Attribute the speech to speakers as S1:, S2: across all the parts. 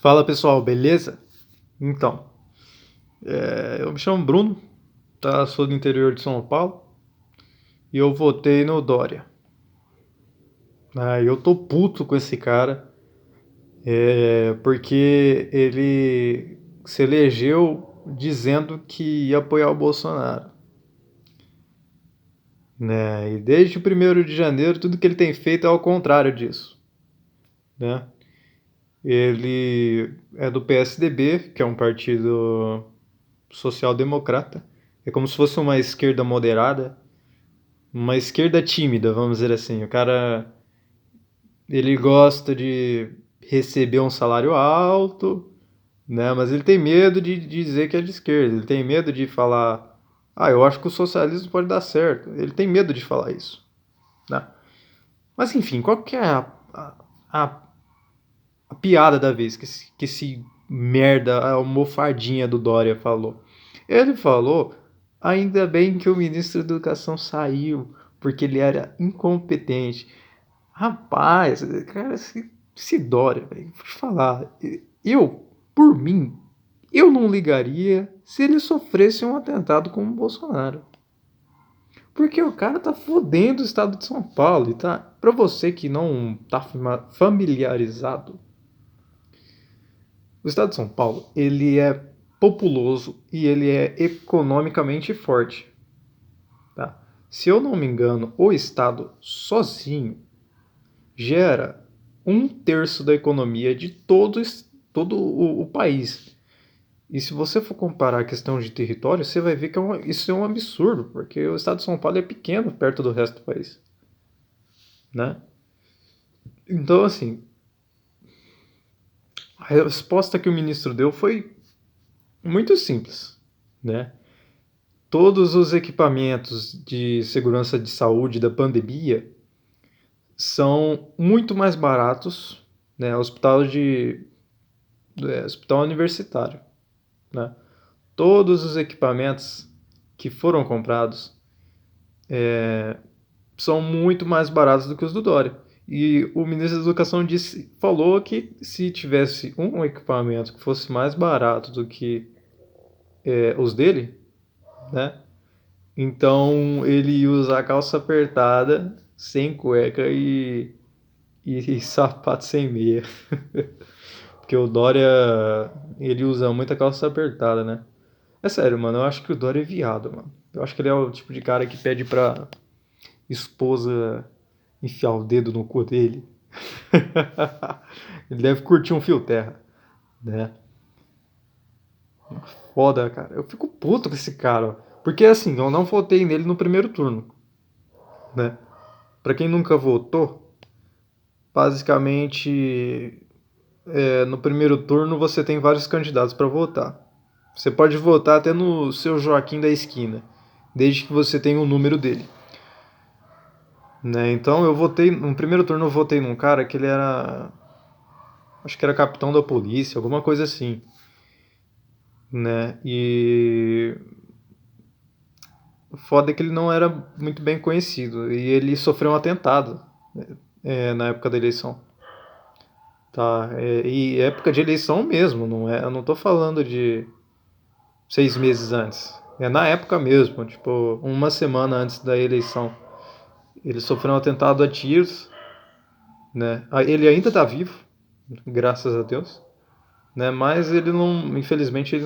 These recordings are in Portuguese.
S1: Fala pessoal, beleza? Então, eu me chamo Bruno, tá? Sou do interior de São Paulo e eu votei no Dória. Eu tô puto com esse cara, porque ele se elegeu dizendo que ia apoiar o Bolsonaro, né? E desde o 1º de janeiro tudo que ele tem feito é ao contrário disso, né? Ele é do PSDB, que é um partido social-democrata. É como se fosse uma esquerda moderada, uma esquerda tímida, vamos dizer assim. O cara, ele gosta de receber um salário alto, né? Mas ele tem medo de dizer que é de esquerda. Ele tem medo de falar, eu acho que o socialismo pode dar certo. Ele tem medo de falar isso, né? Mas enfim, qual que é a, a piada da vez que esse merda, a almofadinha do Dória falou? Ele falou, ainda bem que o ministro da Educação saiu, porque ele era incompetente. Rapaz, cara, esse Dória, velho, vou te falar, por mim, eu não ligaria se ele sofresse um atentado como o Bolsonaro. Porque o cara tá fodendo o estado de São Paulo, e tá? Pra você que não tá familiarizado, o estado de São Paulo, ele é populoso e ele é economicamente forte, tá? Se eu não me engano, o estado sozinho gera 1/3 da economia de todo o país. E se você for comparar a questão de território, você vai ver que isso é um absurdo, porque o estado de São Paulo é pequeno perto do resto do país, né? Então, assim, a resposta que o ministro deu foi muito simples, né? Todos os equipamentos de segurança de saúde da pandemia são muito mais baratos, né? Hospital universitário, né? Todos os equipamentos que foram comprados são muito mais baratos do que os do Dória. E o ministro da Educação falou que se tivesse um equipamento que fosse mais barato do que os dele, né? Então ele ia usar calça apertada, sem cueca e sapato sem meia. Porque o Dória, ele usa muita calça apertada, né? É sério, mano, eu acho que o Dória é viado, mano. Eu acho que ele é o tipo de cara que pede pra esposa enfiar o dedo no cu dele. Ele deve curtir um fio terra, né? Foda, cara. Eu fico puto com esse cara. Porque assim, eu não votei nele no primeiro turno, né? Pra quem nunca votou, basicamente no primeiro turno você tem vários candidatos para votar. Você pode votar até no seu Joaquim da esquina, desde que você tenha o número dele. Né? Então eu votei, no primeiro turno eu votei num cara que ele era, acho que era capitão da polícia, alguma coisa assim, né? E o foda é que ele não era muito bem conhecido e ele sofreu um atentado na época da eleição. Tá, e época de eleição mesmo, não é? Eu não tô falando de 6 meses antes. É na época mesmo, tipo, uma semana antes da eleição. Ele sofreu um atentado a tiros, né? Ele ainda tá vivo, graças a Deus, né? Mas ele não, infelizmente, ele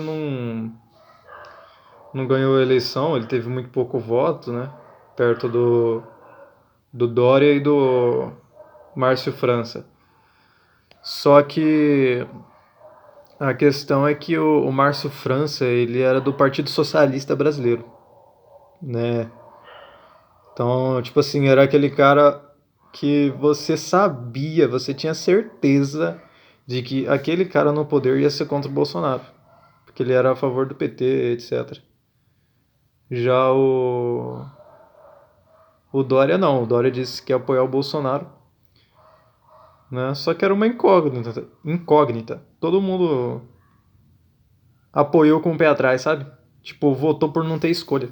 S1: não ganhou a eleição. Ele teve muito pouco voto, né? Perto do Dória e do Márcio França. Só que a questão é que o Márcio França, ele era do Partido Socialista Brasileiro, né? Então, tipo assim, era aquele cara que você sabia, você tinha certeza de que aquele cara no poder ia ser contra o Bolsonaro, porque ele era a favor do PT, etc. Já o Dória não, o Dória disse que ia apoiar o Bolsonaro, né? Só que era uma incógnita, incógnita. Todo mundo apoiou com o pé atrás, sabe? Tipo, votou por não ter escolha.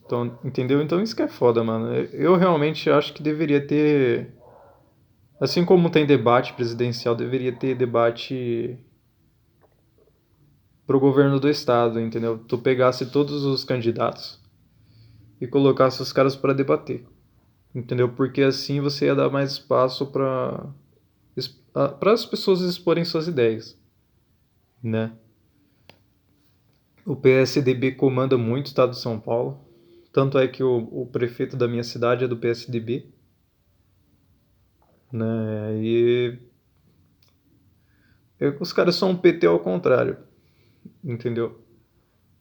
S1: Então, entendeu? Então isso que é foda, mano. Eu realmente acho que deveria ter Assim como tem debate presidencial, deveria ter debate pro governo do estado, entendeu? Tu pegasse todos os candidatos e colocasse os caras para debater, entendeu? Porque assim você ia dar mais espaço para as pessoas exporem suas ideias, né? O PSDB comanda muito o estado de São Paulo, tanto é que o prefeito da minha cidade é do PSDB, né? Os caras são um PT ao contrário, entendeu?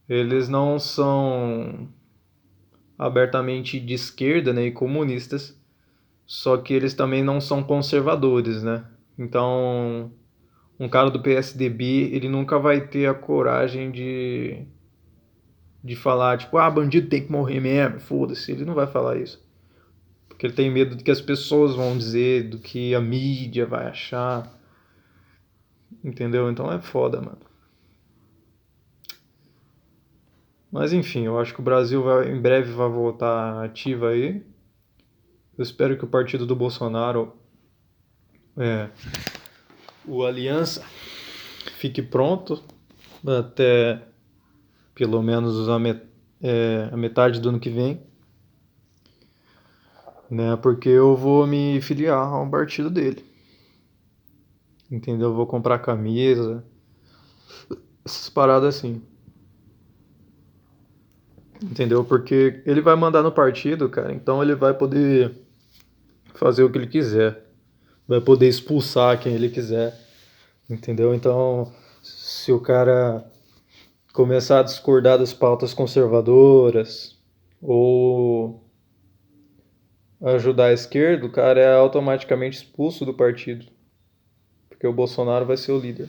S1: Eles não são abertamente de esquerda, né, e comunistas, só que eles também não são conservadores, né? Então, um cara do PSDB, ele nunca vai ter a coragem de falar, tipo, ah, bandido tem que morrer mesmo, foda-se. Ele não vai falar isso. Porque ele tem medo do que as pessoas vão dizer, do que a mídia vai achar. Entendeu? Então é foda, mano. Mas enfim, eu acho que o Brasil em breve vai voltar ativa aí. Eu espero que o partido do Bolsonaro, é, o Aliança, fique pronto até pelo menos a metade do ano que vem, né? Porque eu vou me filiar a um partido dele, entendeu? Eu vou comprar camisa, essas paradas assim, entendeu? Porque ele vai mandar no partido, cara, então ele vai poder fazer o que ele quiser, vai poder expulsar quem ele quiser, entendeu? Então, se o cara começar a discordar das pautas conservadoras ou ajudar a esquerda, o cara é automaticamente expulso do partido, porque o Bolsonaro vai ser o líder.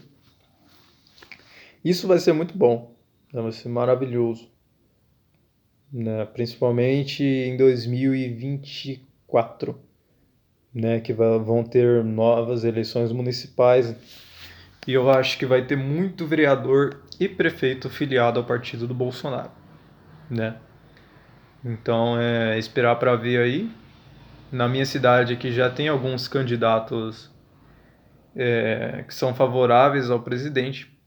S1: Isso vai ser muito bom, né? Vai ser maravilhoso, né? Principalmente em 2024, né? Que vão ter novas eleições municipais e eu acho que vai ter muito vereador e prefeito filiado ao partido do Bolsonaro, né? Então é esperar para ver aí. Na minha cidade aqui já tem alguns candidatos que são favoráveis ao presidente,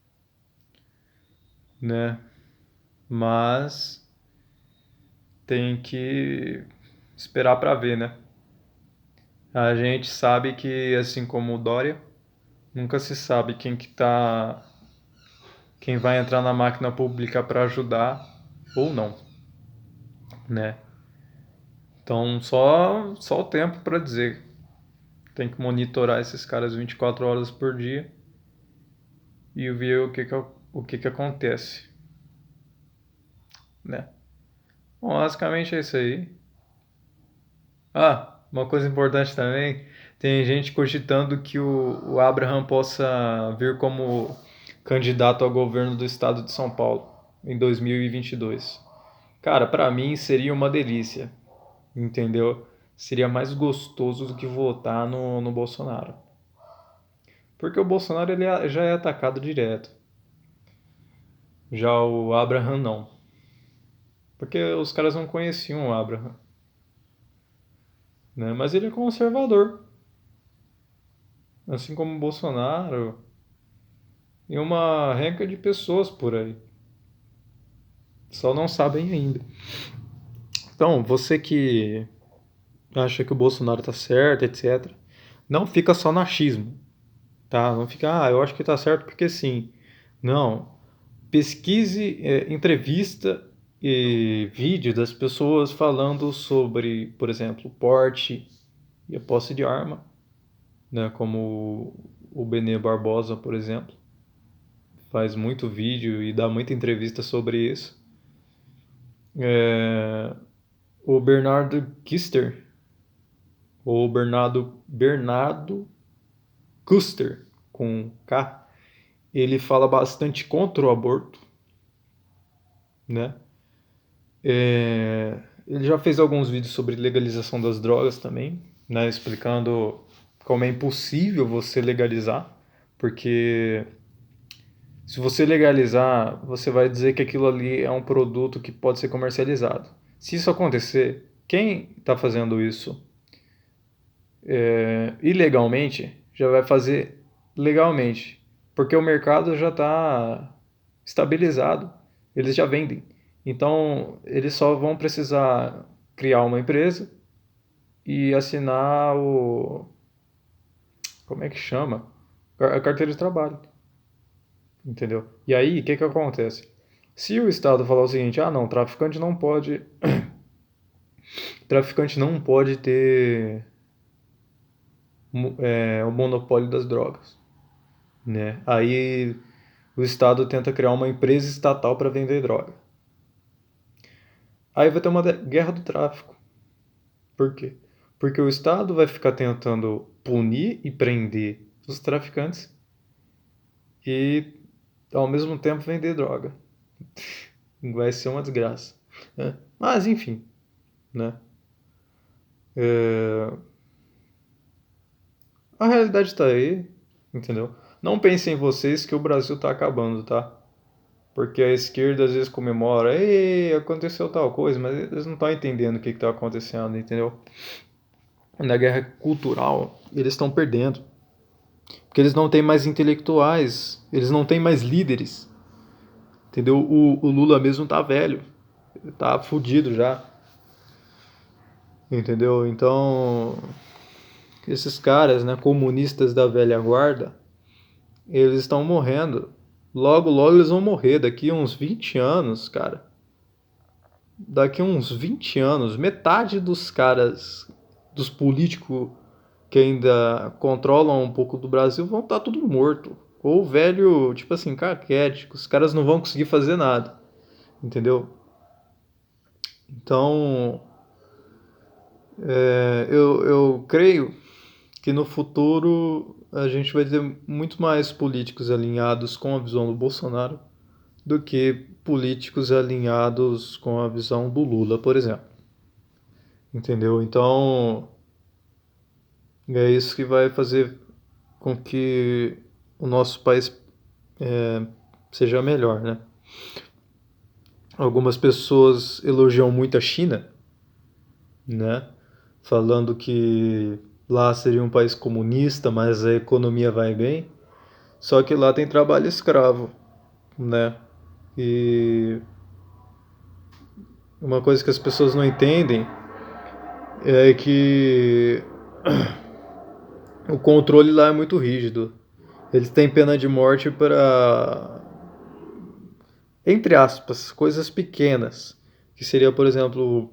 S1: né? Mas tem que esperar para ver, né? A gente sabe que, assim como o Dória, nunca se sabe quem vai entrar na máquina pública para ajudar ou não, né? Então só o tempo para dizer. Tem que monitorar esses caras 24 horas por dia e ver o que acontece, né? Bom, basicamente é isso aí. Ah, uma coisa importante também, tem gente cogitando que o Abraham possa vir como candidato ao governo do estado de São Paulo em 2022. Cara, pra mim seria uma delícia, entendeu? Seria mais gostoso do que votar no Bolsonaro. Porque o Bolsonaro já é atacado direto. Já o Abraham não. Porque os caras não conheciam o Abraham, né? Mas ele é conservador, assim como o Bolsonaro e uma renca de pessoas por aí. Só não sabem ainda. Então, você que acha que o Bolsonaro tá certo, etc. Não fica só no achismo, tá? Não fica, eu acho que tá certo porque sim. Não. Pesquise entrevista e vídeo das pessoas falando sobre, por exemplo, porte e a posse de arma, né? Como o Benê Barbosa, por exemplo, faz muito vídeo e dá muita entrevista sobre isso. É, o Bernardo Kister, ou Bernardo Kuster, com K, ele fala bastante contra o aborto, né? Ele já fez alguns vídeos sobre legalização das drogas também, né? Explicando como é impossível você legalizar, porque se você legalizar, você vai dizer que aquilo ali é um produto que pode ser comercializado. Se isso acontecer, quem está fazendo isso ilegalmente, já vai fazer legalmente, porque o mercado já está estabilizado, eles já vendem. Então, eles só vão precisar criar uma empresa e assinar o. Como é que chama? A carteira de trabalho. Entendeu? E aí, o que que acontece? Se o Estado falar o seguinte, ah não, traficante não pode ter o monopólio das drogas, né? Aí o Estado tenta criar uma empresa estatal para vender droga. Aí vai ter uma guerra do tráfico. Por quê? Porque o Estado vai ficar tentando punir e prender os traficantes e ao mesmo tempo vender droga. Vai ser uma desgraça, né? Mas enfim, né? É, A realidade está aí, entendeu? Não pensem em vocês que o Brasil está acabando, tá? Porque a esquerda às vezes comemora, ei, aconteceu tal coisa, mas eles não estão entendendo o que está acontecendo, entendeu? Na guerra cultural, eles estão perdendo. Porque eles não têm mais intelectuais, eles não têm mais líderes, entendeu? O Lula mesmo tá velho, tá fudido já, entendeu? Então, esses caras, né, comunistas da velha guarda, eles estão morrendo. Logo, logo eles vão morrer. Daqui uns 20 anos, cara. Daqui uns 20 anos, metade dos caras, dos políticos que ainda controlam um pouco do Brasil, vão estar tudo morto. Ou velho, tipo assim, caquético. Os caras não vão conseguir fazer nada. Entendeu? Então, eu creio que no futuro a gente vai ter muito mais políticos alinhados com a visão do Bolsonaro do que políticos alinhados com a visão do Lula, por exemplo. Entendeu? Então, é isso que vai fazer com que o nosso país seja melhor, né? Algumas pessoas elogiam muito a China, né? Falando que lá seria um país comunista, mas a economia vai bem. Só que lá tem trabalho escravo, né? E uma coisa que as pessoas não entendem é que o controle lá é muito rígido. Eles têm pena de morte para, entre aspas, coisas pequenas. Que seria, por exemplo,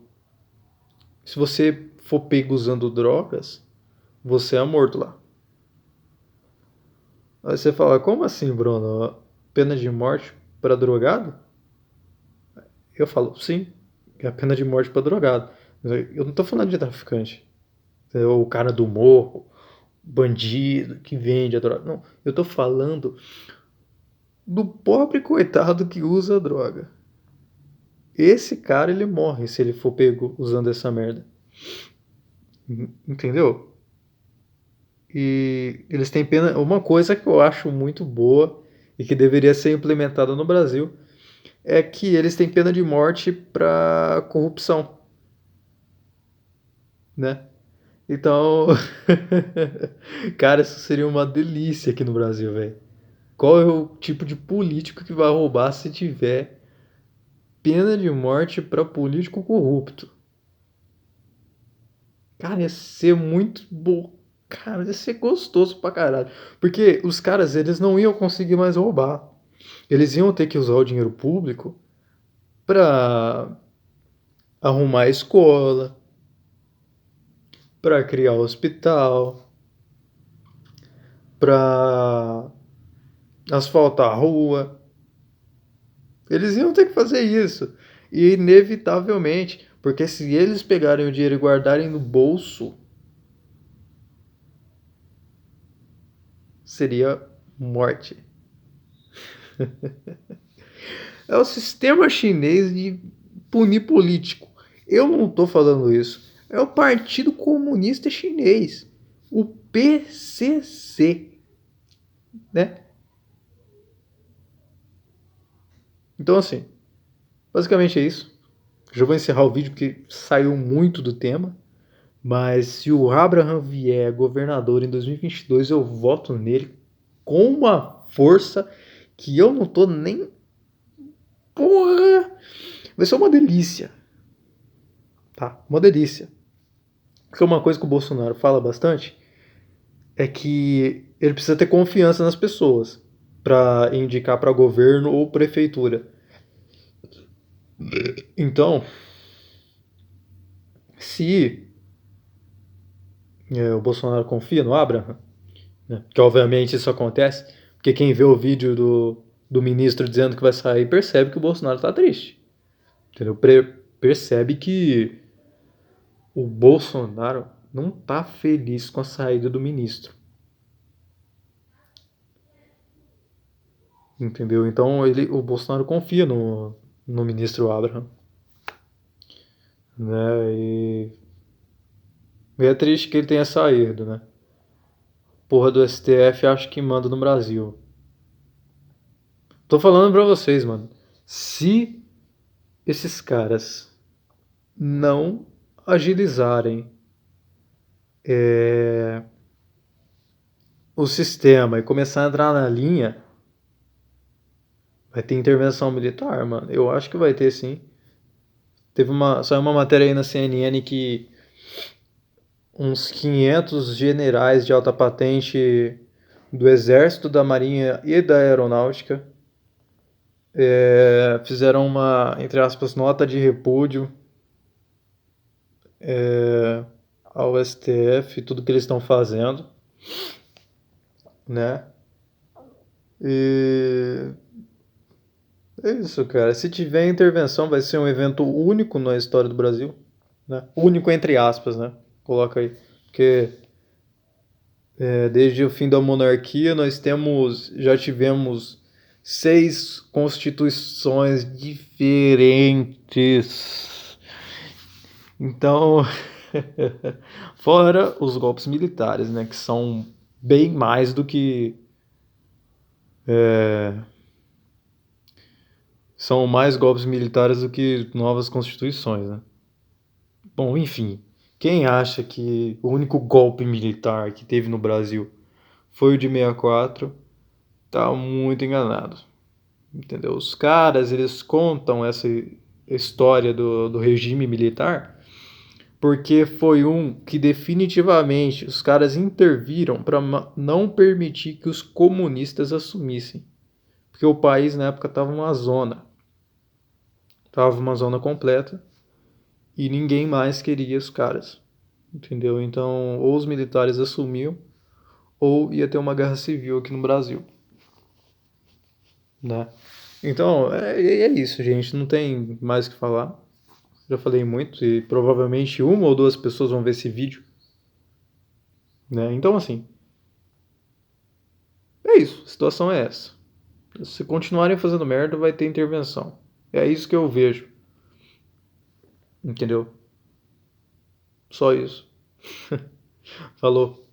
S1: se você for pego usando drogas, você é morto lá. Aí você fala, como assim, Bruno? Pena de morte para drogado? Eu falo, sim, é a pena de morte para drogado. Eu não tô falando de traficante. O cara do morro, bandido que vende a droga. Não, eu tô falando do pobre coitado que usa a droga. Esse cara ele morre se ele for pego usando essa merda. Entendeu? E eles têm pena. Uma coisa que eu acho muito boa e que deveria ser implementada no Brasil é que eles têm pena de morte para corrupção, né? Então, cara, isso seria uma delícia aqui no Brasil, velho. Qual é o tipo de político que vai roubar se tiver pena de morte para político corrupto? Cara, ia ser muito bom. Cara, ia ser gostoso pra caralho. Porque os caras, eles não iam conseguir mais roubar. Eles iam ter que usar o dinheiro público pra arrumar escola, pra criar hospital, pra asfaltar a rua. Eles iam ter que fazer isso. E inevitavelmente, porque se eles pegarem o dinheiro e guardarem no bolso, seria morte. É o sistema chinês de punir político. Eu não estou falando isso. É o Partido Comunista Chinês, o PCC, né? Então assim, basicamente é isso. Já vou encerrar o vídeo porque saiu muito do tema, Mas se o Abraham vier governador em 2022, eu voto nele com uma força que eu não tô nem. Porra! Vai ser uma delícia, tá? Uma delícia. Porque uma coisa que o Bolsonaro fala bastante é que ele precisa ter confiança nas pessoas para indicar para governo ou prefeitura. Então, se o Bolsonaro confia no Abraham, né, que obviamente isso acontece, porque quem vê o vídeo do ministro dizendo que vai sair percebe que o Bolsonaro está triste. Entendeu? Percebe que o Bolsonaro não está feliz com a saída do ministro. Entendeu? Então o Bolsonaro confia no ministro Abraham. Né? E é triste que ele tenha saído, né? Porra do STF acho que manda no Brasil. Tô falando pra vocês, mano. Se esses caras não agilizarem o sistema e começar a entrar na linha, vai ter intervenção militar, mano. Eu acho que vai ter sim. Saiu uma matéria aí na CNN que uns 500 generais de alta patente do Exército, da Marinha e da Aeronáutica fizeram uma, entre aspas, nota de repúdio ao STF, tudo que eles estão fazendo, né? E é isso, cara. Se tiver intervenção, vai ser um evento único na história do Brasil, né? Único entre aspas, né? Coloca aí. Porque desde o fim da monarquia já tivemos 6 constituições diferentes. Então, fora os golpes militares, né? Que são bem mais do que são mais golpes militares do que novas constituições, né? Bom, enfim, quem acha que o único golpe militar que teve no Brasil foi o de 64, tá muito enganado, entendeu? Os caras, eles contam essa história do regime militar porque foi um que definitivamente os caras interviram para não permitir que os comunistas assumissem, porque o país na época estava uma zona completa e ninguém mais queria os caras, entendeu? Então, ou os militares assumiam, ou ia ter uma guerra civil aqui no Brasil, né? Então, é isso, gente. Não tem mais o que falar. Já falei muito e provavelmente uma ou duas pessoas vão ver esse vídeo, né? Então, assim, é isso. A situação é essa. Se continuarem fazendo merda, vai ter intervenção. É isso que eu vejo, entendeu? Só isso. Falou.